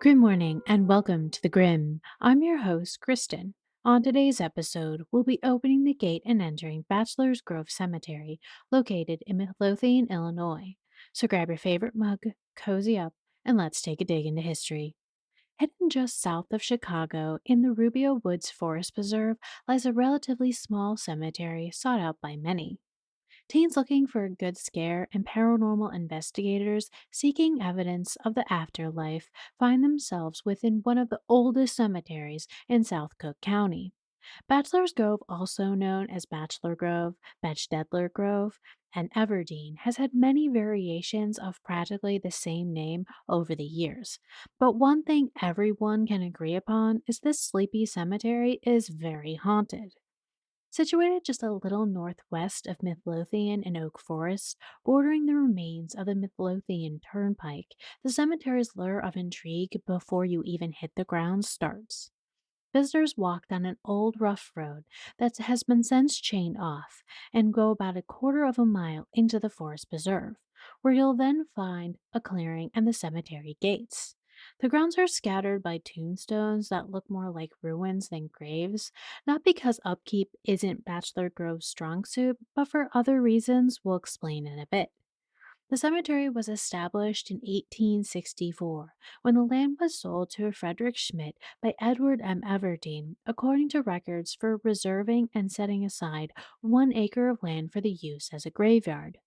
Good morning and welcome to the Grim. I'm your host, Kristen. On today's episode, we'll be opening the gate and entering Bachelor's Grove Cemetery, located in Midlothian, Illinois. So grab your favorite mug, cozy up, and let's take a dig into history. Hidden just south of Chicago in the Rubio Woods Forest Preserve lies a relatively small cemetery sought out by many. Teens looking for a good scare and paranormal investigators seeking evidence of the afterlife find themselves within one of the oldest cemeteries in South Cook County. Bachelor's Grove, also known as Bachelor Grove, Bachelor Grove, and Everdeen, has had many variations of practically the same name over the years. But one thing everyone can agree upon is this sleepy cemetery is very haunted. Situated just a little northwest of Midlothian and Oak Forest, bordering the remains of the Midlothian Turnpike, the cemetery's lure of intrigue before you even hit the ground starts. Visitors walk down an old rough road that has been since chained off and go about a quarter of a mile into the forest preserve, where you'll then find a clearing and the cemetery gates. The grounds are scattered by tombstones that look more like ruins than graves, not because upkeep isn't Bachelor Grove's strong suit, but for other reasons we'll explain in a bit. The cemetery was established in 1864 when the land was sold to Frederick Schmidt by Edward M. Everdeen, according to records for reserving and setting aside 1 acre of land for the use as a graveyard.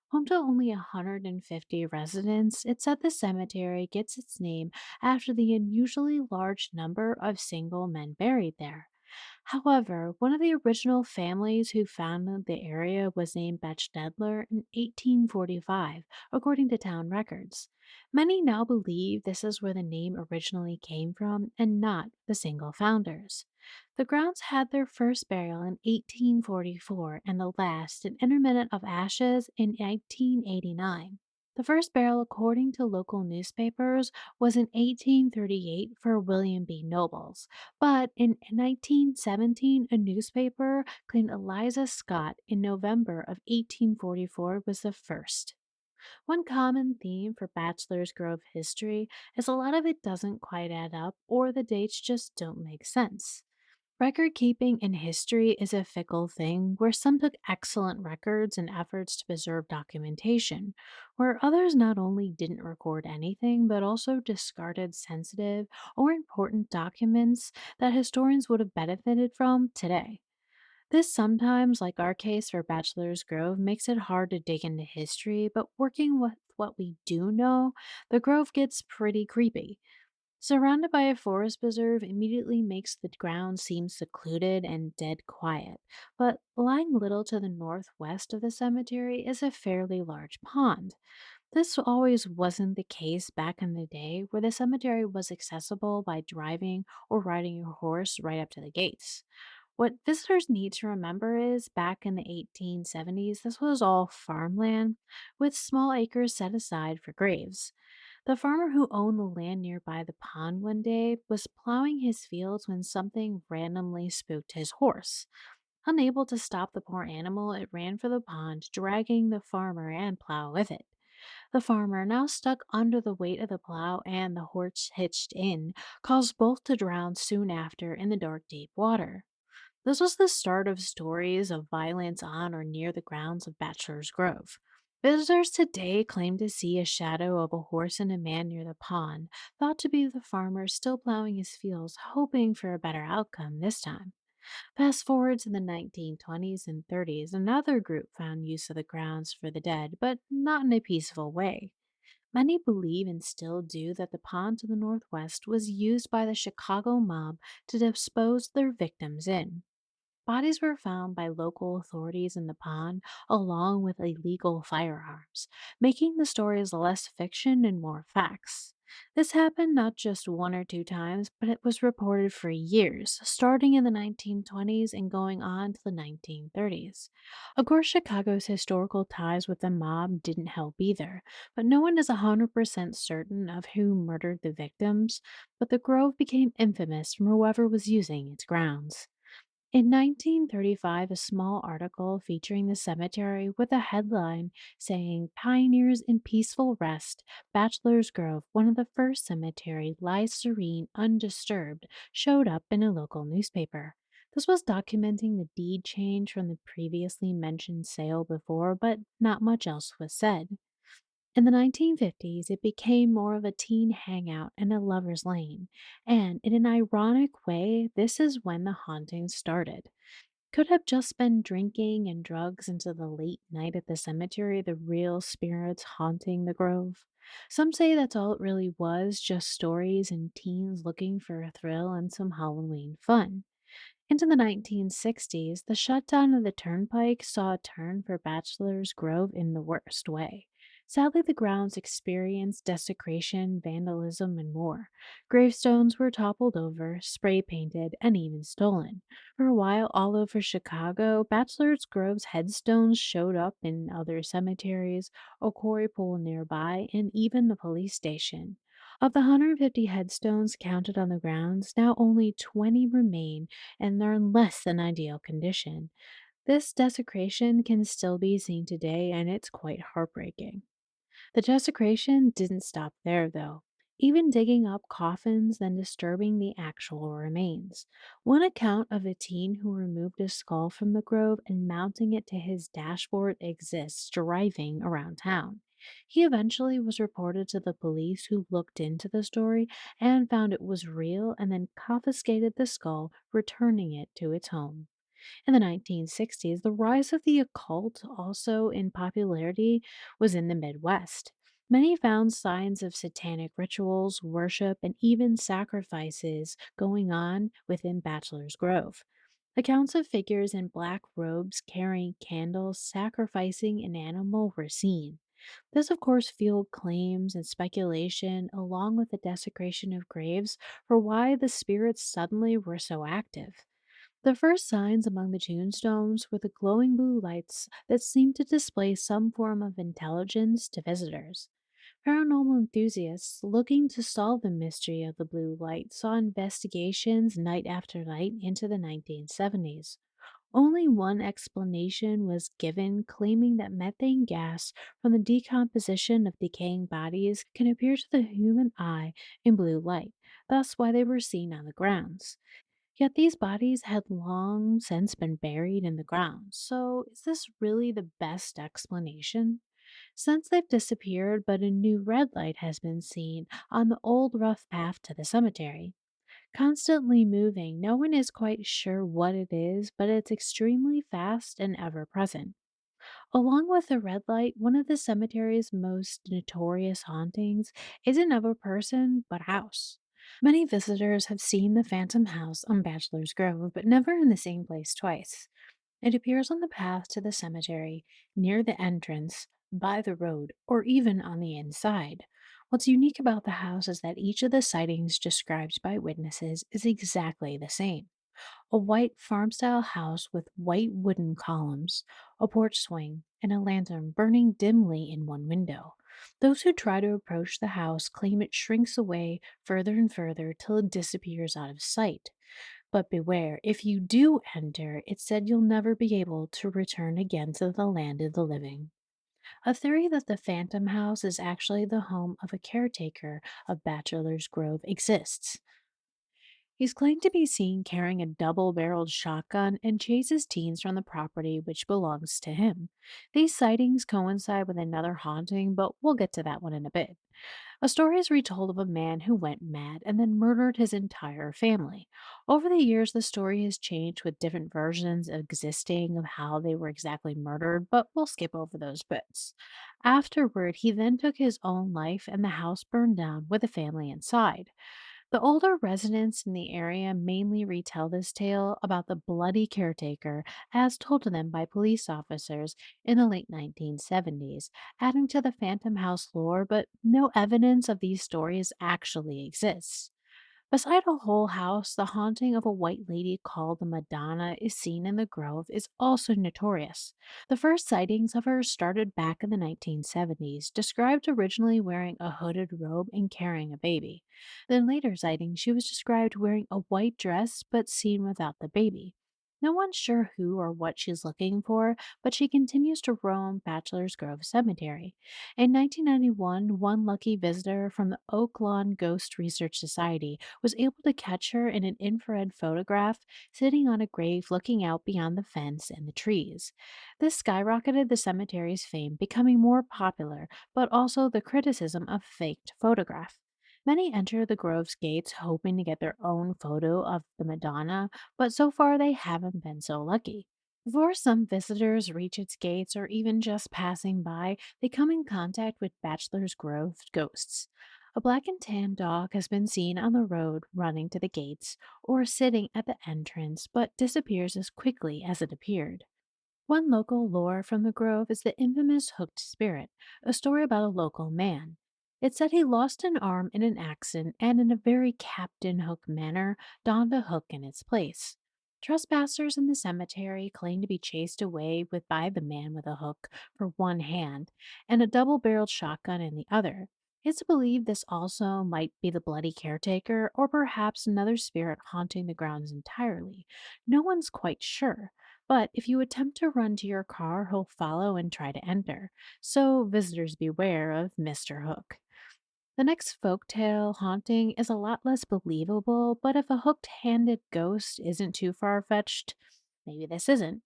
Home to only 150 residents, it's said the cemetery gets its name after the unusually large number of single men buried there. However, one of the original families who founded the area was named Bachelor in 1845, according to town records. Many now believe this is where the name originally came from and not the single founders. The grounds had their first burial in 1844 and the last, an intermittent of ashes, in 1989. The first burial, according to local newspapers, was in 1838 for William B. Nobles, but in 1917, a newspaper claimed Eliza Scott in November of 1844 was the first. One common theme for Bachelor's Grove history is a lot of it doesn't quite add up or the dates just don't make sense. Record keeping in history is a fickle thing where some took excellent records and efforts to preserve documentation, where others not only didn't record anything but also discarded sensitive or important documents that historians would have benefited from today. This sometimes, like our case for Bachelor's Grove, makes it hard to dig into history, but working with what we do know, the Grove gets pretty creepy. Surrounded by a forest preserve immediately makes the ground seem secluded and dead quiet, but lying a little to the northwest of the cemetery is a fairly large pond. This always wasn't the case back in the day, where the cemetery was accessible by driving or riding your horse right up to the gates. What visitors need to remember is back in the 1870s, this was all farmland with small acres set aside for graves. The farmer who owned the land nearby the pond one day was plowing his fields when something randomly spooked his horse. Unable to stop the poor animal, it ran for the pond, dragging the farmer and plow with it. The farmer, now stuck under the weight of the plow and the horse hitched in, caused both to drown soon after in the dark, deep water. This was the start of stories of violence on or near the grounds of Bachelor's Grove. Visitors today claim to see a shadow of a horse and a man near the pond, thought to be the farmer still plowing his fields, hoping for a better outcome this time. Fast forward to the 1920s and 30s, another group found use of the grounds for the dead, but not in a peaceful way. Many believe and still do that the pond to the northwest was used by the Chicago mob to dispose their victims in. Bodies were found by local authorities in the pond, along with illegal firearms, making the stories less fiction and more facts. This happened not just 1 or 2 times, but it was reported for years, starting in the 1920s and going on to the 1930s. Of course, Chicago's historical ties with the mob didn't help either, but no one is 100% certain of who murdered the victims, but the grove became infamous from whoever was using its grounds. In 1935, a small article featuring the cemetery with a headline saying Pioneers in Peaceful Rest, Bachelor's Grove, one of the first cemetery, lies serene, undisturbed, showed up in a local newspaper. This was documenting the deed change from the previously mentioned sale before, but not much else was said. In the 1950s, it became more of a teen hangout and a lover's lane. And in an ironic way, this is when the hauntings started. Could have just been drinking and drugs into the late night at the cemetery, the real spirits haunting the grove. Some say that's all it really was, just stories and teens looking for a thrill and some Halloween fun. Into the 1960s, the shutdown of the turnpike saw a turn for Bachelor's Grove in the worst way. Sadly, the grounds experienced desecration, vandalism, and more. Gravestones were toppled over, spray painted, and even stolen. For a while, all over Chicago, Bachelor's Grove's headstones showed up in other cemeteries, a quarry pool nearby, and even the police station. Of the 150 headstones counted on the grounds, now only 20 remain and they're in less than ideal condition. This desecration can still be seen today, and it's quite heartbreaking. The desecration didn't stop there, though. Even digging up coffins, then disturbing the actual remains. One account of a teen who removed a skull from the grove and mounting it to his dashboard exists driving around town. He eventually was reported to the police, who looked into the story and found it was real and then confiscated the skull, returning it to its home. In the 1960s, the rise of the occult, also in popularity, was in the Midwest. Many found signs of satanic rituals, worship, and even sacrifices going on within Bachelor's Grove. Accounts of figures in black robes carrying candles, sacrificing an animal were seen. This, of course, fueled claims and speculation, along with the desecration of graves, for why the spirits suddenly were so active. The first signs among the tombstones were the glowing blue lights that seemed to display some form of intelligence to visitors. Paranormal enthusiasts looking to solve the mystery of the blue light saw investigations night after night into the 1970s. Only one explanation was given, claiming that methane gas from the decomposition of decaying bodies can appear to the human eye in blue light, thus why they were seen on the grounds. Yet these bodies had long since been buried in the ground. So, is this really the best explanation? Since they've disappeared, but a new red light has been seen on the old rough path to the cemetery. Constantly moving, no one is quite sure what it is, but it's extremely fast and ever present. Along with the red light, one of the cemetery's most notorious hauntings isn't of a person, but a house. Many visitors have seen the phantom house on Bachelor's Grove, but never in the same place twice. It appears on the path to the cemetery, near the entrance, by the road, or even on the inside. What's unique about the house is that each of the sightings described by witnesses is exactly the same. A white farm style house with white wooden columns, a porch swing, and a lantern burning dimly in one window. Those who try to approach the house claim it shrinks away further and further till it disappears out of sight. But beware, if you do enter, it's said you'll never be able to return again to the land of the living. A theory that the Phantom House is actually the home of a caretaker of Bachelor's Grove exists. He's claimed to be seen carrying a double barreled shotgun and chases teens from the property which belongs to him. These sightings coincide with another haunting, but we'll get to that one in a bit. A story is retold of a man who went mad and then murdered his entire family. Over the years, the story has changed with different versions existing of how they were exactly murdered, but we'll skip over those bits. Afterward, he then took his own life and the house burned down with the family inside. The older residents in the area mainly retell this tale about the bloody caretaker as told to them by police officers in the late 1970s, adding to the Phantom House lore, but no evidence of these stories actually exists. Beside a whole house, the haunting of a white lady called the Madonna is seen in the grove is also notorious. The first sightings of her started back in the 1970s, described originally wearing a hooded robe and carrying a baby. Then later sightings, she was described wearing a white dress but seen without the baby. No one's sure who or what she's looking for, but she continues to roam Bachelor's Grove Cemetery. In 1991, one lucky visitor from the Oak Lawn Ghost Research Society was able to catch her in an infrared photograph sitting on a grave looking out beyond the fence and the trees. This skyrocketed the cemetery's fame, becoming more popular, but also the criticism of faked photograph. Many enter the Grove's gates hoping to get their own photo of the Madonna, but so far they haven't been so lucky. Before some visitors reach its gates or even just passing by, they come in contact with Bachelor's Grove ghosts. A black and tan dog has been seen on the road running to the gates or sitting at the entrance, but disappears as quickly as it appeared. One local lore from the Grove is the infamous Hooked Spirit, a story about a local man. It said he lost an arm in an accident and, in a very Captain Hook manner, donned a hook in its place. Trespassers in the cemetery claim to be chased away by the man with a hook for one hand and a double barreled shotgun in the other. It's believed this also might be the bloody caretaker or perhaps another spirit haunting the grounds entirely. No one's quite sure. But if you attempt to run to your car, he'll follow and try to enter. So visitors beware of Mr. Hook. The next folktale haunting is a lot less believable, but if a hooked handed ghost isn't too far fetched, maybe this isn't.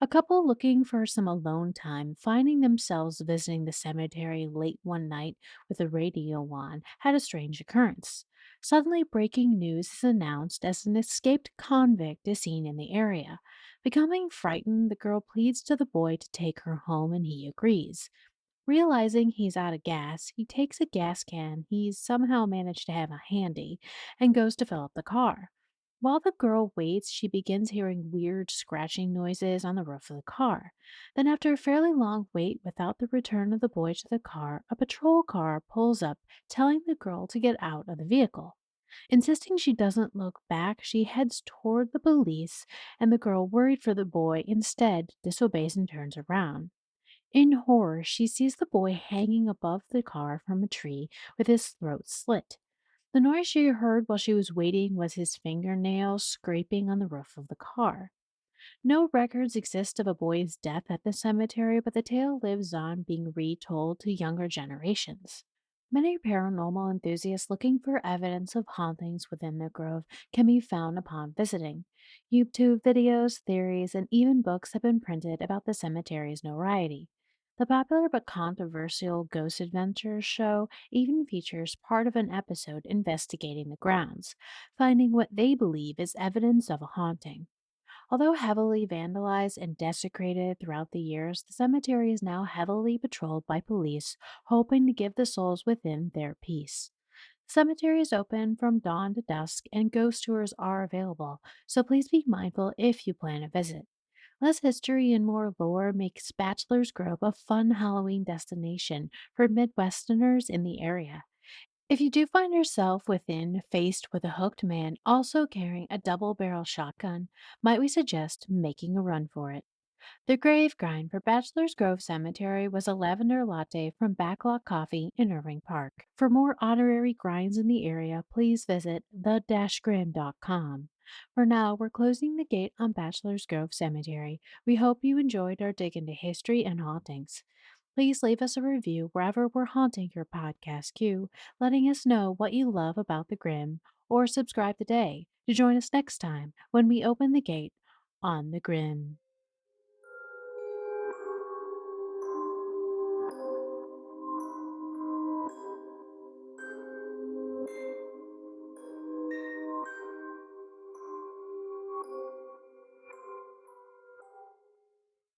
A couple looking for some alone time, finding themselves visiting the cemetery late one night with the radio on, had a strange occurrence. Suddenly, breaking news is announced as an escaped convict is seen in the area. Becoming frightened, the girl pleads to the boy to take her home, and he agrees. Realizing he's out of gas, he takes a gas can he's somehow managed to have handy and goes to fill up the car. While the girl waits, she begins hearing weird scratching noises on the roof of the car. Then, after a fairly long wait without the return of the boy to the car, a patrol car pulls up, telling the girl to get out of the vehicle. Insisting she doesn't look back, she heads toward the police, and the girl, worried for the boy, instead disobeys and turns around. In horror, she sees the boy hanging above the car from a tree with his throat slit. The noise she heard while she was waiting was his fingernails scraping on the roof of the car. No records exist of a boy's death at the cemetery, but the tale lives on, being retold to younger generations. Many paranormal enthusiasts looking for evidence of hauntings within the grove can be found upon visiting. YouTube videos, theories, and even books have been printed about the cemetery's notoriety. The popular but controversial Ghost Adventures show even features part of an episode investigating the grounds, finding what they believe is evidence of a haunting. Although heavily vandalized and desecrated throughout the years, the cemetery is now heavily patrolled by police, hoping to give the souls within their peace. The cemetery is open from dawn to dusk, and ghost tours are available, so please be mindful if you plan a visit. Less history and more lore makes Bachelor's Grove a fun Halloween destination for Midwesterners in the area. If you do find yourself faced with a hooked man also carrying a double barrel shotgun, might we suggest making a run for it? The grave grind for Bachelor's Grove Cemetery was a lavender latte from Backlot Coffee in Irving Park. For more honorary grinds in the area, please visit the-grim.com. For now, we're closing the gate on Bachelor's Grove Cemetery. We hope you enjoyed our dig into history and hauntings. Please leave us a review wherever we're haunting your podcast queue, letting us know what you love about the Grim, or subscribe today to join us next time when we open the gate on the Grim.